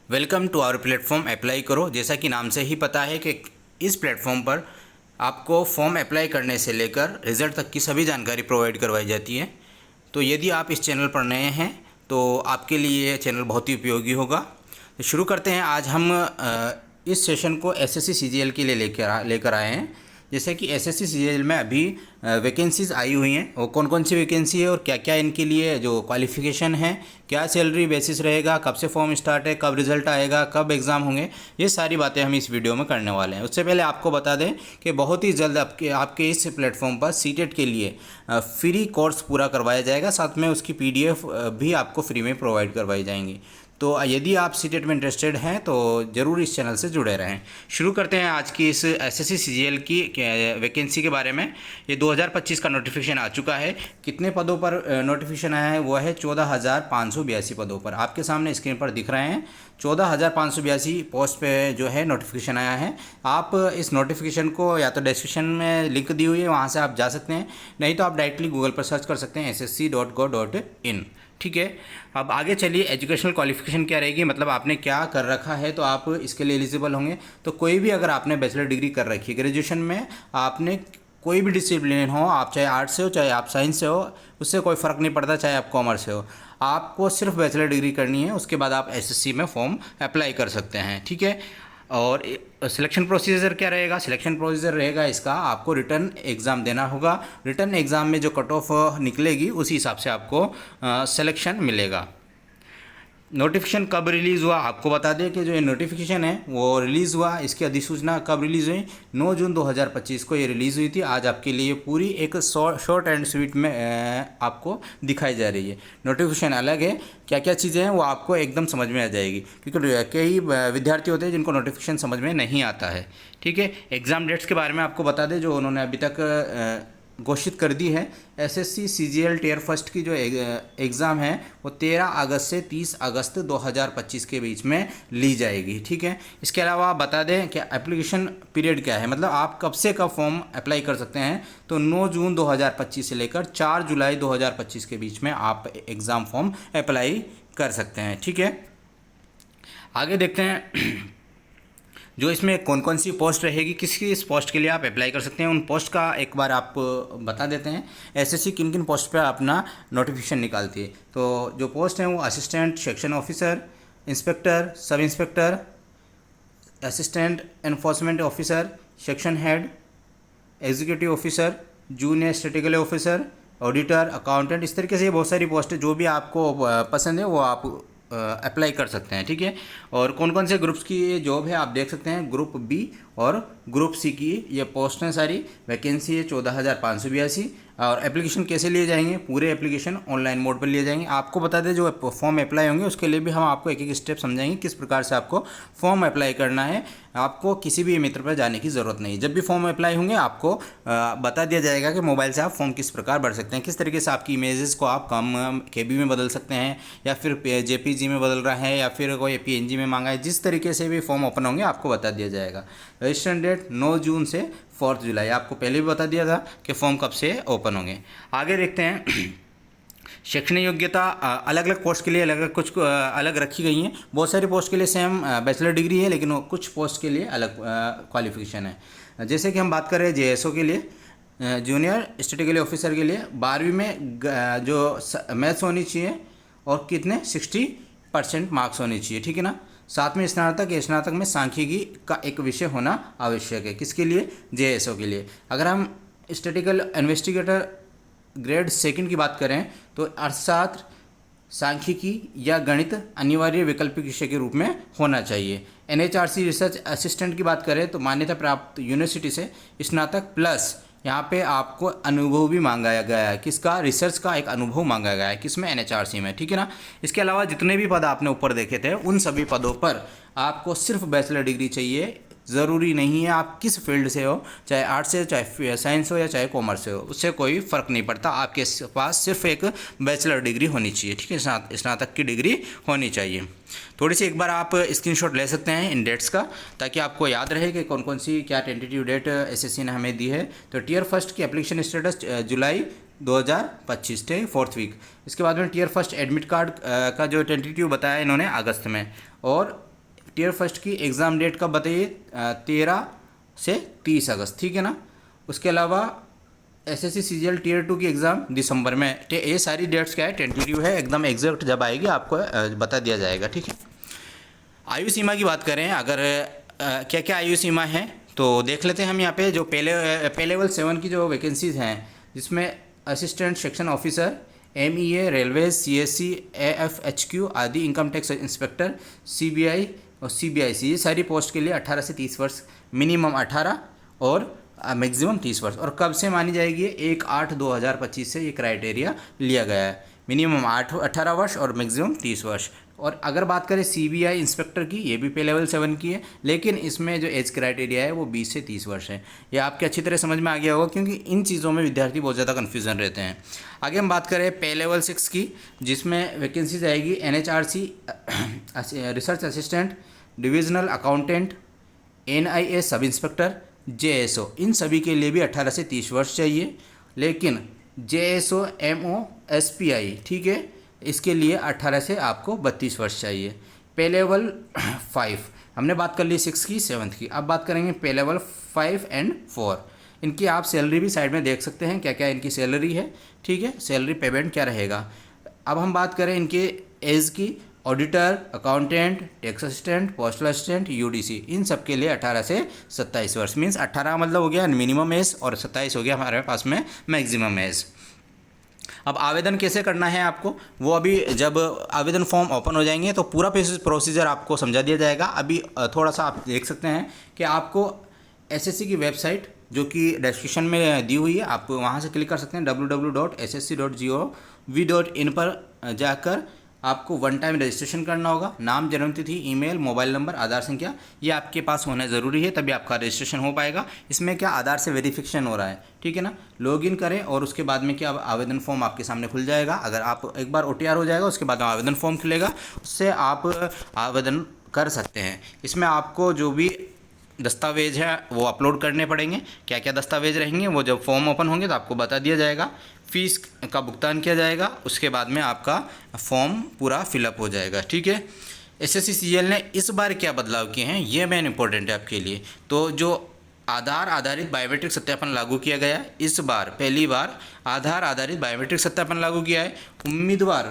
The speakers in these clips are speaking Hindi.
Welcome to our platform apply करो। जैसा कि नाम से ही पता है कि इस प्लेटफॉर्म पर आपको फॉर्म अप्लाई करने से लेकर रिज़ल्ट तक की सभी जानकारी प्रोवाइड करवाई जाती है। तो यदि आप इस चैनल पर नए हैं तो आपके लिए ये चैनल बहुत ही उपयोगी होगा। तो शुरू करते हैं। आज हम इस सेशन को एसएससी सीजीएल के लिए लेकर आए हैं। जैसे कि एसएससी सीजीएल में अभी वैकेंसीज़ आई हुई हैं और कौन कौन सी वैकेंसी है और क्या क्या इनके लिए जो क्वालिफ़िकेशन है, क्या सैलरी बेसिस रहेगा, कब से फॉर्म स्टार्ट है, कब रिज़ल्ट आएगा, कब एग्ज़ाम होंगे, ये सारी बातें हम इस वीडियो में करने वाले हैं। उससे पहले आपको बता दें कि बहुत ही जल्द आपके इस प्लेटफॉर्म पर सीटेट के लिए फ्री कोर्स पूरा करवाया जाएगा। साथ में उसकी पीडीएफ भी आपको फ्री में प्रोवाइड करवाई जाएंगी। तो यदि आप सीटेट में इंटरेस्टेड हैं तो ज़रूर इस चैनल से जुड़े रहें। शुरू करते हैं आज की इस एसएससी सीजीएल की वैकेंसी के बारे में। ये 2025 का नोटिफिकेशन आ चुका है। कितने पदों पर नोटिफिकेशन आया है? वो है 14,582 पदों पर। आपके सामने स्क्रीन पर दिख रहे हैं 14,582 पोस्ट पे जो है नोटिफिकेशन आया है। आप इस नोटिफिकेशन को या तो डिस्क्रिप्शन में लिंक दी हुई है, वहाँ से आप जा सकते हैं, नहीं तो आप डायरेक्टली गूगल पर सर्च कर सकते हैं ssc.go.in। ठीक है, अब आगे चलिए। एजुकेशनल क्वालिफिकेशन क्या रहेगी, मतलब आपने क्या कर रखा है तो आप इसके लिए एलिजिबल होंगे। तो कोई भी अगर आपने बैचलर डिग्री कर रखी है, ग्रेजुएशन में आपने कोई भी डिसिप्लिन हो, आप चाहे आर्ट्स से हो चाहे आप साइंस से हो, उससे कोई फ़र्क नहीं पड़ता, चाहे आप कॉमर्स से हो, आपको सिर्फ बैचलर डिग्री करनी है। उसके बाद आप एसएससी में फॉर्म अप्लाई कर सकते हैं। ठीक है, और सिलेक्शन प्रोसीजर क्या रहेगा? सिलेक्शन प्रोसीजर रहेगा इसका, आपको रिटर्न एग्ज़ाम देना होगा। रिटर्न एग्ज़ाम में जो कट ऑफ निकलेगी उसी हिसाब से आपको सिलेक्शन मिलेगा। नोटिफिकेशन कब रिलीज़ हुआ आपको बता दें कि जो ये नोटिफिकेशन है वो रिलीज़ हुआ, इसकी अधिसूचना कब रिलीज़ हुई? 9 जून 2025 को ये रिलीज़ हुई थी। आज आपके लिए पूरी एक शॉर्ट एंड स्वीट में आपको दिखाई जा रही है। नोटिफिकेशन अलग है, क्या क्या चीज़ें हैं वो आपको एकदम समझ में आ जाएगी, क्योंकि कई विद्यार्थी होते हैं जिनको नोटिफिकेशन समझ में नहीं आता है। ठीक है, एग्ज़ाम डेट्स के बारे में आपको बता दें जो उन्होंने अभी तक घोषित कर दी है। एसएससी सीजीएल टियर फर्स्ट की जो एग्ज़ाम है वो 13 अगस्त से 30 अगस्त 2025 के बीच में ली जाएगी। ठीक है, इसके अलावा बता दें कि एप्लीकेशन पीरियड क्या है, मतलब आप कब से कब फॉर्म अप्लाई कर सकते हैं। तो 9 जून 2025 से लेकर 4 जुलाई 2025 के बीच में आप एग्ज़ाम फॉर्म अप्लाई कर सकते हैं। ठीक है, आगे देखते हैं जो इसमें कौन कौन सी पोस्ट रहेगी, किसी इस पोस्ट के लिए आप अप्लाई कर सकते हैं। उन पोस्ट का एक बार आप बता देते हैं। एसएससी किन किन पोस्ट पे अपना नोटिफिकेशन निकालती है। तो जो पोस्ट हैं वो assistant section officer, inspector, sub inspector, assistant enforcement officer, section head, executive officer, junior statistical officer, auditor, accountant, इस तरीके से ये बहुत सारी पोस्ट है। जो भी आपको पसंद है वो आप अप्लाई कर सकते हैं। ठीक है, और कौन कौन से ग्रुप्स की ये जॉब है आप देख सकते हैं। ग्रुप बी और ग्रुप सी की ये पोस्ट हैं सारी। वैकेंसी है 14,582। और एप्लीकेशन कैसे लिए जाएंगे? पूरे एप्लीकेशन ऑनलाइन मोड पर लिए जाएंगे। आपको बता दें जो फॉर्म अप्लाई होंगे उसके लिए भी हम आपको एक एक स्टेप समझाएंगे किस प्रकार से आपको फॉर्म अप्लाई करना है। आपको किसी भी मित्र पर जाने की ज़रूरत नहीं। जब भी फॉर्म अप्लाई होंगे आपको बता दिया जाएगा कि मोबाइल से आप फॉर्म किस प्रकार भर सकते हैं, किस तरीके से आपकी इमेजेस को आप कम केबी में बदल सकते हैं, या फिर जेपीजी में बदल रहा है, या फिर कोई पीएनजी में मांगा है। जिस तरीके से भी फॉर्म ओपन होंगे आपको बता दिया जाएगा। रजिस्ट्रेशन डेट 9 जून से 4 जुलाई, आपको पहले भी बता दिया था कि फॉर्म कब से ओपन होंगे। आगे देखते हैं शैक्षणिक योग्यता अलग अलग पोस्ट के लिए अलग अलग कुछ अलग रखी गई हैं। बहुत सारी पोस्ट के लिए सेम बैचलर डिग्री है, लेकिन कुछ पोस्ट के लिए अलग क्वालिफिकेशन है। जैसे कि हम बात करें जेएसओ के लिए, जूनियर स्टैटिस्टिकल ऑफिसर के लिए 12वीं में जो मैथ्स होनी चाहिए और कितने 60% मार्क्स होने चाहिए। ठीक है ना, साथ में स्नातक या स्नातक में सांख्यिकी का एक विषय होना आवश्यक है। किसके लिए? जेएसओ के लिए। अगर हम स्टैटिस्टिकल इन्वेस्टिगेटर ग्रेड सेकंड की बात करें तो अर्थशास्त्र, सांख्यिकी या गणित अनिवार्य वैकल्पिक विषय के रूप में होना चाहिए। एनएचआरसी रिसर्च असिस्टेंट की बात करें तो मान्यता प्राप्त यूनिवर्सिटी से स्नातक प्लस यहाँ पे आपको अनुभव भी मांगा गया है। किसका? रिसर्च का एक अनुभव मांगा गया है। किसमें? एनएचआरसी में। ठीक है ना, इसके अलावा जितने भी पद आपने ऊपर देखे थे उन सभी पदों पर आपको सिर्फ बैचलर डिग्री चाहिए। ज़रूरी नहीं है आप किस फील्ड से हो, चाहे आर्ट्स से, चाहे साइंस हो या चाहे कॉमर्स से हो, उससे कोई फ़र्क नहीं पड़ता। आपके पास सिर्फ एक बैचलर डिग्री होनी चाहिए। ठीक है, स्नातक की डिग्री होनी चाहिए। थोड़ी सी एक बार आप स्क्रीनशॉट ले सकते हैं इन डेट्स का, ताकि आपको याद रहे कि कौन कौन सी क्या टेंटेटिव डेट एसएससी ने हमें दी है। तो टियर फर्स्ट की एप्लीकेशन स्टेटस जुलाई 2025 थे 4th वीक। इसके बाद में टियर फर्स्ट एडमिट कार्ड का जो टेंटेटिव बताया इन्होंने अगस्त में, और टीयर फर्स्ट की एग्ज़ाम डेट कब बताइए, 13 से 30 अगस्त, ठीक है ना। उसके अलावा एसएससी सीजीएल टीयर 2 की एग्ज़ाम दिसंबर में। ये सारी डेट्स क्या है, टेंटेटिव है, एकदम एग्जैक्ट जब आएगी आपको बता दिया जाएगा, ठीक है। आयु सीमा की बात करें, अगर क्या क्या आयु सीमा है तो देख लेते हैं हम यहाँ पे। जो पे लेवल 7 की जो वैकेंसीज़ हैं, जिसमें assistant section officer, MEA, railway, CSC, AFHQ आदि, इनकम टैक्स इंस्पेक्टर, सीबीआई और सीबीआईसी, ये सारी पोस्ट के लिए 18 से 30 वर्ष, मिनिमम 18 और मैक्सिमम 30 वर्ष। और कब से मानी जाएगी, 1/8/2025 से ये क्राइटेरिया लिया गया है। मिनिमम 18 वर्ष और मैक्सिमम 30 वर्ष। और अगर बात करें सीबीआई इंस्पेक्टर की, ये भी पे लेवल 7 की है, लेकिन इसमें जो एज क्राइटेरिया है वो 20 से 30 वर्ष है। ये आपके अच्छी तरह समझ में आ गया होगा, क्योंकि इन चीज़ों में विद्यार्थी बहुत ज़्यादा कन्फ्यूज़न रहते हैं। आगे हम बात करें पे लेवल 6 की, जिसमें वैकेंसीज आएगी NHRC research assistant, divisional accountant, NIA sub inspector, JSO, इन सभी के लिए भी 18 से 30 वर्ष चाहिए। लेकिन जेएसओ, एमओ, एसपीआई, ठीक है, इसके लिए 18 से आपको 32 वर्ष चाहिए। पे लेवल 5 हमने बात कर ली 6 की 7 की, अब बात करेंगे पे लेवल 5 एंड 4। इनकी आप सैलरी भी साइड में देख सकते हैं, क्या क्या इनकी सैलरी है, ठीक है, सैलरी पेमेंट क्या रहेगा। अब हम बात करें इनके एज की, auditor, accountant, tax assistant, postal assistant, UDC, इन सब के लिए 18 से 27 वर्ष। मीन्स 18 मतलब हो गया मिनिमम एज और 27 हो गया हमारे पास में मैक्सिमम एज। अब आवेदन कैसे करना है आपको, वो अभी जब आवेदन फॉर्म ओपन हो जाएंगे तो पूरा प्रोसीजर आपको समझा दिया जाएगा। अभी थोड़ा सा आप देख सकते हैं कि आपको एसएससी की वेबसाइट, जो कि डिस्क्रिप्शन में दी हुई है, आप वहाँ से क्लिक कर सकते हैं, www.ssc.gov.in पर जाकर आपको वन टाइम रजिस्ट्रेशन करना होगा। नाम, जन्मतिथि, ईमेल, मोबाइल नंबर, आधार संख्या, ये आपके पास होना ज़रूरी है, तभी आपका रजिस्ट्रेशन हो पाएगा। इसमें क्या आधार से वेरिफिकेशन हो रहा है, ठीक है ना। लॉगिन करें और उसके बाद में क्या आवेदन फॉर्म आपके सामने खुल जाएगा। अगर आप एक बार OTR हो जाएगा, उसके बाद आवेदन फॉर्म खुलेगा, उससे आप आवेदन कर सकते हैं। इसमें आपको जो भी दस्तावेज है वो अपलोड करने पड़ेंगे। क्या क्या दस्तावेज रहेंगे वो जब फॉर्म ओपन होंगे तो आपको बता दिया जाएगा। फीस का भुगतान किया जाएगा, उसके बाद में आपका फॉर्म पूरा फिलअप हो जाएगा, ठीक है। एसएससी सीजीएल ने इस बार क्या बदलाव किए हैं, ये मेन इंपॉर्टेंट है आपके लिए। तो जो आधार आधारित बायोमेट्रिक सत्यापन लागू किया गया है, इस बार पहली बार आधार आधारित बायोमेट्रिक सत्यापन लागू किया है। उम्मीदवार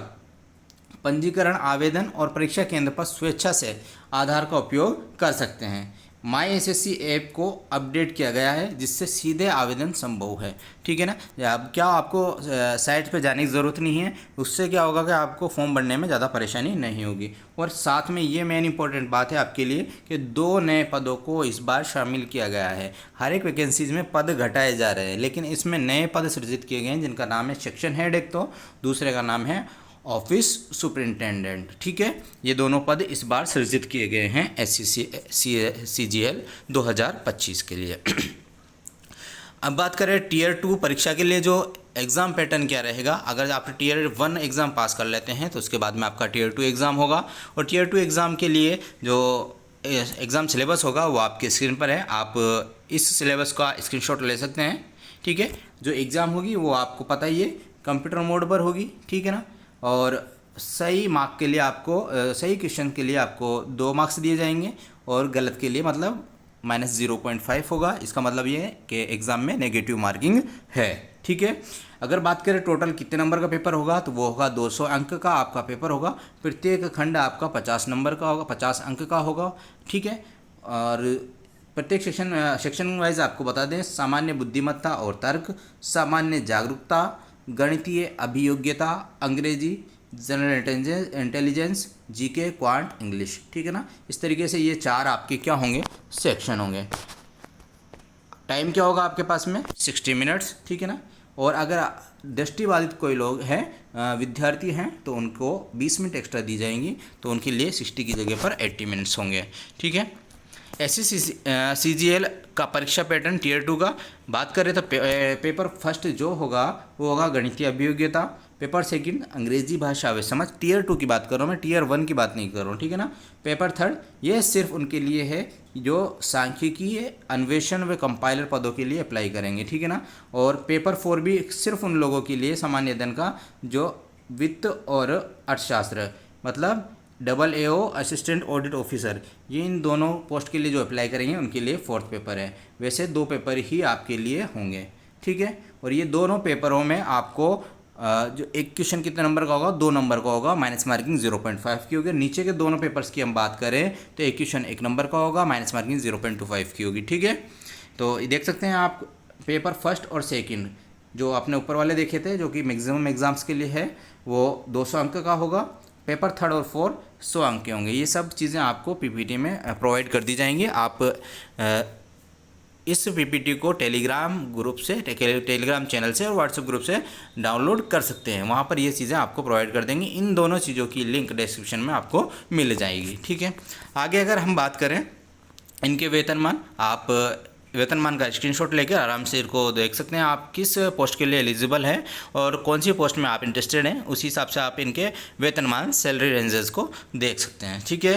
पंजीकरण, आवेदन और परीक्षा केंद्र पर स्वेच्छा से आधार का उपयोग कर सकते हैं। माई एसएससी ऐप को अपडेट किया गया है, जिससे सीधे आवेदन संभव है, ठीक है ना। अब क्या आपको साइट पर जाने की ज़रूरत नहीं है, उससे क्या होगा कि आपको फॉर्म भरने में ज़्यादा परेशानी नहीं होगी। और साथ में ये मेन इंपॉर्टेंट बात है आपके लिए कि 2 नए पदों को इस बार शामिल किया गया है। हर एक वैकेंसीज में पद घटाए जा रहे हैं, लेकिन इसमें नए पद सृजित किए गए हैं, जिनका नाम है सेक्शन हेड एक, तो दूसरे का नाम है ऑफिस सुपरिंटेंडेंट, ठीक है। ये दोनों पद इस बार सृजित किए गए हैं एसएससी सीजीएल 2025 के लिए। अब बात करें टीयर 2 परीक्षा के लिए जो एग्ज़ाम पैटर्न क्या रहेगा। अगर आप टीयर 1 एग्ज़ाम पास कर लेते हैं तो उसके बाद में आपका टीयर 2 एग्ज़ाम होगा। और टीयर 2 एग्ज़ाम के लिए जो एग्ज़ाम सिलेबस होगा वो आपके स्क्रीन पर है, आप इस सिलेबस का स्क्रीनशॉट ले सकते हैं, ठीक है। जो एग्ज़ाम होगी वो आपको पता ही है, कंप्यूटर मोड पर होगी, ठीक है ना। और सही मार्क के लिए आपको सही क्वेश्चन के लिए आपको 2 मार्क्स दिए जाएंगे और गलत के लिए मतलब -0.5 होगा। इसका मतलब ये है कि एग्ज़ाम में नेगेटिव मार्किंग है, ठीक है। अगर बात करें टोटल कितने नंबर का पेपर होगा, तो वो होगा 200 अंक का आपका पेपर होगा। प्रत्येक खंड आपका 50 नंबर का होगा, 50 अंक का होगा, ठीक है। और प्रत्येक सेक्शन वाइज आपको बता दें, सामान्य बुद्धिमत्ता और तर्क, सामान्य जागरूकता, गणितीय अभियोग्यता, अंग्रेजी, general intelligence, GK, quant, English, ठीक है ना। इस तरीके से ये 4 आपके क्या होंगे, सेक्शन होंगे। टाइम क्या होगा आपके पास में 60 मिनट्स, ठीक है ना। और अगर दृष्टिबाधित कोई लोग हैं, विद्यार्थी हैं, तो उनको 20 मिनट एक्स्ट्रा दी जाएंगी, तो उनके लिए 60 की जगह पर 80 मिनट्स होंगे, ठीक है। एसएससी सीजीएल का परीक्षा पैटर्न टीयर 2 का बात करें तो पेपर फर्स्ट जो होगा वो होगा गणितीय अभियोग्यता, पेपर सेकंड अंग्रेजी भाषा व समझ, टीयर 2 की बात कर रहा हूँ मैं, टीयर 1 की बात नहीं कर रहा हूँ, ठीक है ना। पेपर थर्ड ये सिर्फ उनके लिए है जो सांख्यिकी, अन्वेषण व कंपाइलर पदों के लिए अप्लाई करेंगे, ठीक है ना। और पेपर 4 भी सिर्फ उन लोगों के लिए सामान्य अध्ययन का जो वित्त और अर्थशास्त्र, मतलब AAO असिस्टेंट ऑडिट ऑफिसर, ये इन दोनों पोस्ट के लिए जो अप्लाई करेंगे उनके लिए 4th पेपर है। वैसे 2 पेपर ही आपके लिए होंगे, ठीक है। और ये दोनों पेपरों में आपको जो एक क्वेश्चन कितने नंबर का होगा, 2 नंबर का होगा, माइनस मार्किंग 0.5 की होगी। नीचे के दोनों पेपर्स की हम बात करें तो एक क्वेश्चन 1 नंबर का होगा, माइनस मार्किंग 0.25 की होगी, ठीक है। तो देख सकते हैं आप पेपर फर्स्ट और सेकंड जो आपने ऊपर वाले देखे थे जो कि मैक्सिमम एग्जाम्स के लिए है वो 200 अंक का होगा। पेपर थर्ड और फोर्थ 100 अंक के होंगे। ये सब चीज़ें आपको पीपीटी में प्रोवाइड कर दी जाएंगी। आप इस पीपीटी को टेलीग्राम ग्रुप से, टेलीग्राम चैनल से और व्हाट्सएप ग्रुप से डाउनलोड कर सकते हैं। वहाँ पर ये चीज़ें आपको प्रोवाइड कर देंगे। इन दोनों चीज़ों की लिंक डिस्क्रिप्शन में आपको मिल जाएगी, ठीक है। आगे अगर हम बात करें इनके वेतनमान, आप वेतनमान का स्क्रीनशॉट लेकर आराम से इनको देख सकते हैं आप किस पोस्ट के लिए एलिजिबल है और कौन सी पोस्ट में आप इंटरेस्टेड हैं। उसी हिसाब से आप इनके वेतनमान, सैलरी रेंजेस को देख सकते हैं, ठीक है।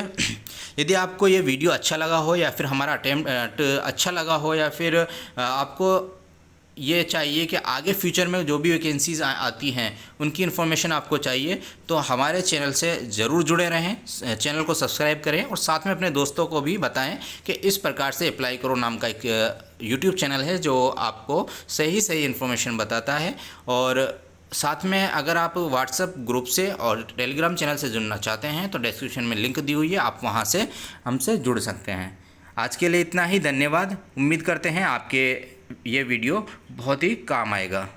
यदि आपको ये वीडियो अच्छा लगा हो या फिर हमारा अटेम्प्ट अच्छा लगा हो या फिर आपको ये चाहिए कि आगे फ्यूचर में जो भी वैकेंसीज़ आती हैं उनकी इन्फॉर्मेशन आपको चाहिए, तो हमारे चैनल से ज़रूर जुड़े रहें। चैनल को सब्सक्राइब करें और साथ में अपने दोस्तों को भी बताएं कि इस प्रकार से अप्लाई करो नाम का एक यूट्यूब चैनल है जो आपको सही इन्फॉर्मेशन बताता है। और साथ में अगर आप व्हाट्सएप ग्रुप से और टेलीग्राम चैनल से जुड़ना चाहते हैं तो डिस्क्रिप्शन में लिंक दी हुई है, आप वहाँ से हमसे जुड़ सकते हैं। आज के लिए इतना ही, धन्यवाद। उम्मीद करते हैं आपके ये वीडियो बहुत ही काम आएगा।